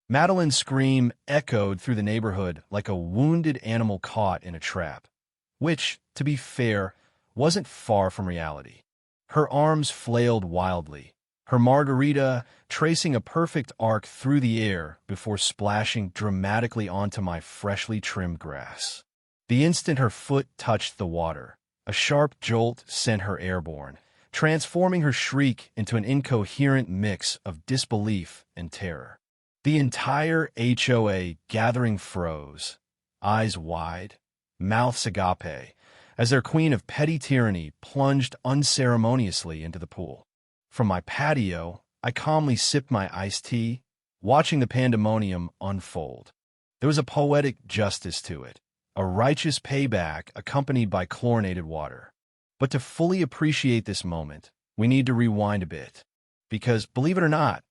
Madeline's scream echoed through the neighborhood like a wounded animal caught in a trap, which, to be fair, wasn't far from reality. Her arms flailed wildly, her margarita tracing a perfect arc through the air before splashing dramatically onto my freshly trimmed grass. The instant her foot touched the water, a sharp jolt sent her airborne, transforming her shriek into an incoherent mix of disbelief and terror. The entire HOA gathering froze, eyes wide, mouths agape, as their queen of petty tyranny plunged unceremoniously into the pool. From my patio, I calmly sipped my iced tea, watching the pandemonium unfold. There was a poetic justice to it, a righteous payback accompanied by chlorinated water. But to fully appreciate this moment, we need to rewind a bit. Because, believe it or not,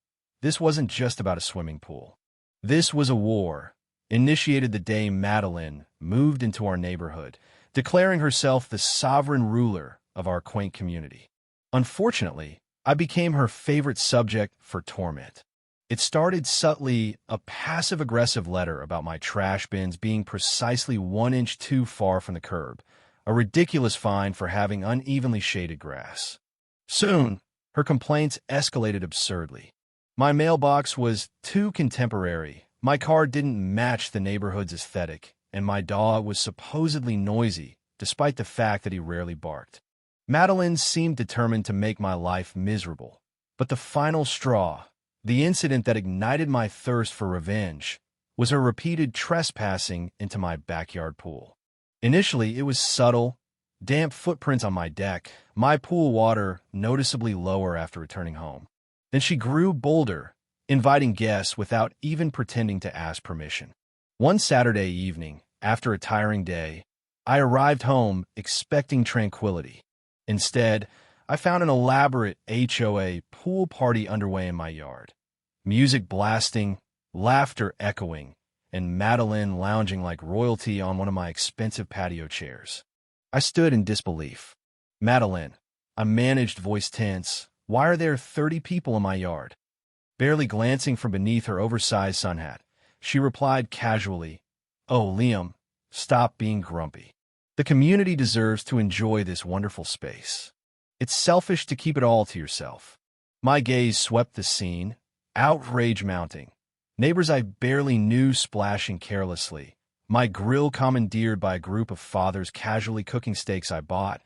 this wasn't just about a swimming pool. This was a war, initiated the day Madeline moved into our neighborhood, declaring herself the sovereign ruler of our quaint community. Unfortunately, I became her favorite subject for torment. It started subtly, a passive-aggressive letter about my trash bins being precisely 1 inch too far from the curb, a ridiculous fine for having unevenly shaded grass. Soon, her complaints escalated absurdly. My mailbox was too contemporary, my car didn't match the neighborhood's aesthetic, and my dog was supposedly noisy, despite the fact that he rarely barked. Madeline seemed determined to make my life miserable, but the final straw, the incident that ignited my thirst for revenge, was her repeated trespassing into my backyard pool. Initially, it was subtle, damp footprints on my deck, my pool water noticeably lower after returning home. Then she grew bolder, inviting guests without even pretending to ask permission. One Saturday evening, after a tiring day, I arrived home expecting tranquility. Instead, I found an elaborate HOA pool party underway in my yard. Music blasting, laughter echoing, and Madeline lounging like royalty on one of my expensive patio chairs. I stood in disbelief. "Madeline," a managed voice tense, "why are there 30 people in my yard?" Barely glancing from beneath her oversized sun hat, she replied casually, "Oh, Liam, stop being grumpy. The community deserves to enjoy this wonderful space. It's selfish to keep it all to yourself." My gaze swept the scene, outrage mounting. Neighbors I barely knew splashing carelessly, my grill commandeered by a group of fathers casually cooking steaks I bought,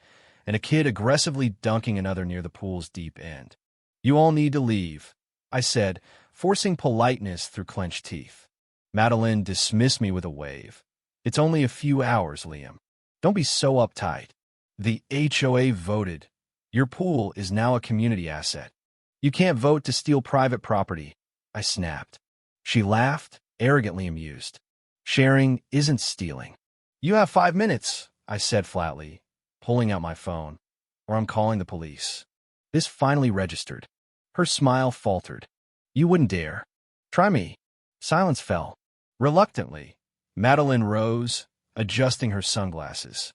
and a kid aggressively dunking another near the pool's deep end. "You all need to leave," I said, forcing politeness through clenched teeth. Madeline dismissed me with a wave. "It's only a few hours, Liam. Don't be so uptight. The HOA voted. Your pool is now a community asset. You can't vote to steal private property," I snapped. She laughed, arrogantly amused. "Sharing isn't stealing." "You have 5 minutes," I said flatly, pulling out my phone, "or I'm calling the police." This finally registered. Her smile faltered. "You wouldn't dare." "Try me." Silence fell. Reluctantly, Madeline rose, adjusting her sunglasses.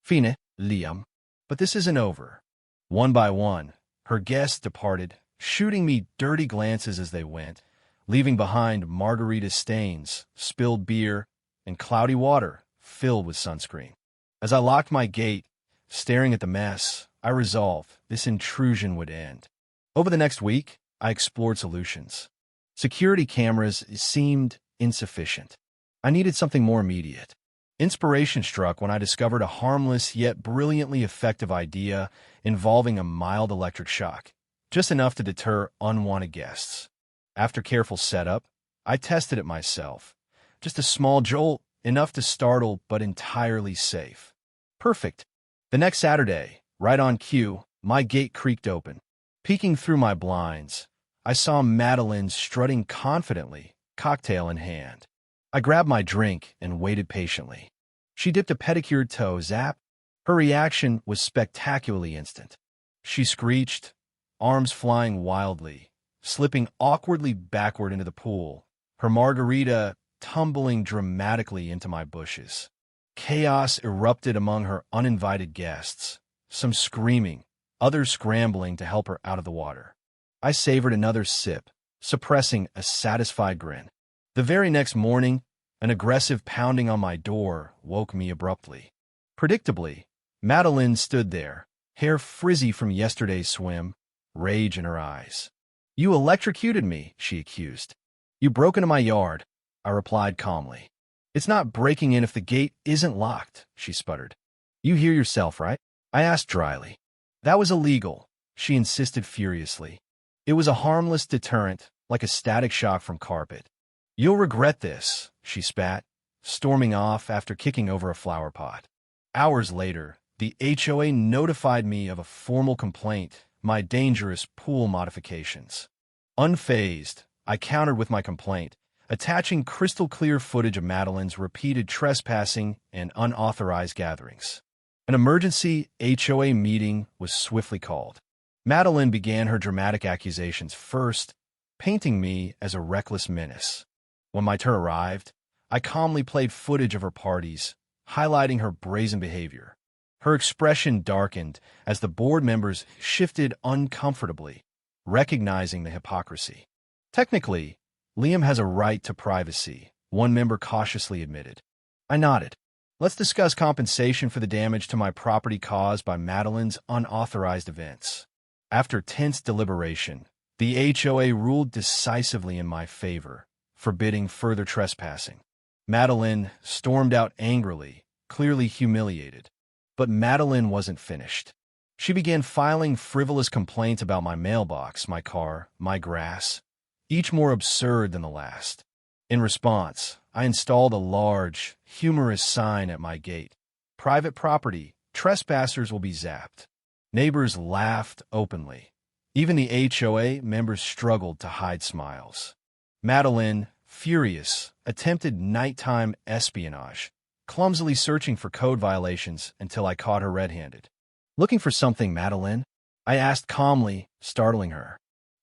"Fine, Liam. But this isn't over." One by one, her guests departed, shooting me dirty glances as they went, leaving behind margarita stains, spilled beer, and cloudy water filled with sunscreen. As I locked my gate, staring at the mess, I resolved this intrusion would end. Over the next week, I explored solutions. Security cameras seemed insufficient. I needed something more immediate. Inspiration struck when I discovered a harmless yet brilliantly effective idea involving a mild electric shock, just enough to deter unwanted guests. After careful setup, I tested it myself. Just a small jolt, enough to startle but entirely safe. Perfect. The next Saturday, right on cue, my gate creaked open. Peeking through my blinds, I saw Madeline strutting confidently, cocktail in hand. I grabbed my drink and waited patiently. She dipped a pedicured toe, zap. Her reaction was spectacularly instant. She screeched, arms flying wildly, slipping awkwardly backward into the pool, her margarita tumbling dramatically into my bushes. Chaos erupted among her uninvited guests, some screaming, others scrambling to help her out of the water. I savored another sip, suppressing a satisfied grin. The very next morning, an aggressive pounding on my door woke me abruptly. Predictably, Madeline stood there, hair frizzy from yesterday's swim, rage in her eyes. "You electrocuted me," she accused. "You broke into my yard," I replied calmly. "It's not breaking in if the gate isn't locked," she sputtered. "You hear yourself, right?" I asked dryly. "That was illegal," she insisted furiously. "It was a harmless deterrent, like a static shock from carpet." "You'll regret this," she spat, storming off after kicking over a flower pot. Hours later, the HOA notified me of a formal complaint, my dangerous pool modifications. Unfazed, I countered with my complaint, attaching crystal-clear footage of Madeline's repeated trespassing and unauthorized gatherings. An emergency HOA meeting was swiftly called. Madeline began her dramatic accusations first, painting me as a reckless menace. When my turn arrived, I calmly played footage of her parties, highlighting her brazen behavior. Her expression darkened as the board members shifted uncomfortably, recognizing the hypocrisy. "Technically, Liam has a right to privacy," one member cautiously admitted. I nodded. "Let's discuss compensation for the damage to my property caused by Madeline's unauthorized events." After tense deliberation, the HOA ruled decisively in my favor, forbidding further trespassing. Madeline stormed out angrily, clearly humiliated. But Madeline wasn't finished. She began filing frivolous complaints about my mailbox, my car, my grass, each more absurd than the last. In response, I installed a large, humorous sign at my gate. "Private property, trespassers will be zapped." Neighbors laughed openly. Even the HOA members struggled to hide smiles. Madeline, furious, attempted nighttime espionage, clumsily searching for code violations until I caught her red-handed. "Looking for something, Madeline?" I asked calmly, startling her.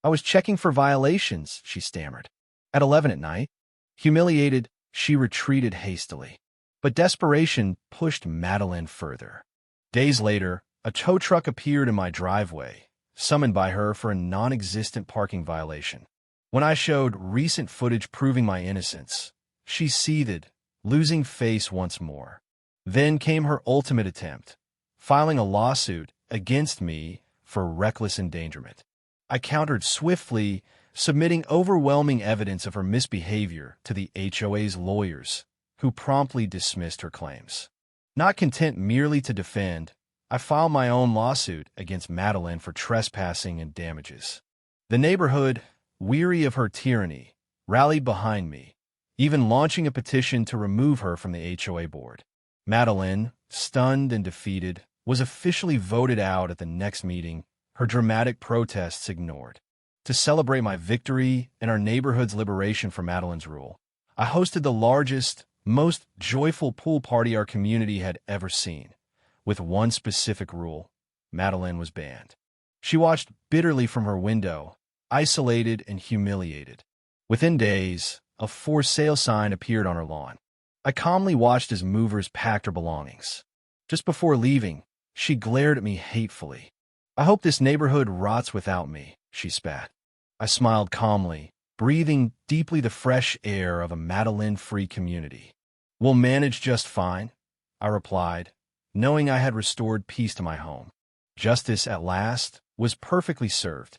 "I was checking for violations," she stammered. "At 11 at night?" Humiliated, she retreated hastily. But desperation pushed Madeline further. Days later, a tow truck appeared in my driveway, summoned by her for a non-existent parking violation. When I showed recent footage proving my innocence, she seethed, losing face once more. Then came her ultimate attempt, filing a lawsuit against me for reckless endangerment. I countered swiftly, submitting overwhelming evidence of her misbehavior to the HOA's lawyers, who promptly dismissed her claims. Not content merely to defend, I filed my own lawsuit against Madeline for trespassing and damages. The neighborhood, weary of her tyranny, rallied behind me, even launching a petition to remove her from the HOA board. Madeline, stunned and defeated, was officially voted out at the next meeting, her dramatic protests ignored. To celebrate my victory and our neighborhood's liberation from Madeline's rule, I hosted the largest, most joyful pool party our community had ever seen. With one specific rule: Madeline was banned. She watched bitterly from her window, isolated and humiliated. Within days, a for sale sign appeared on her lawn. I calmly watched as movers packed her belongings. Just before leaving, she glared at me hatefully. "I hope this neighborhood rots without me," she spat. I smiled calmly, breathing deeply the fresh air of a Madeline-free community. "We'll manage just fine," I replied, knowing I had restored peace to my home. Justice, at last, was perfectly served.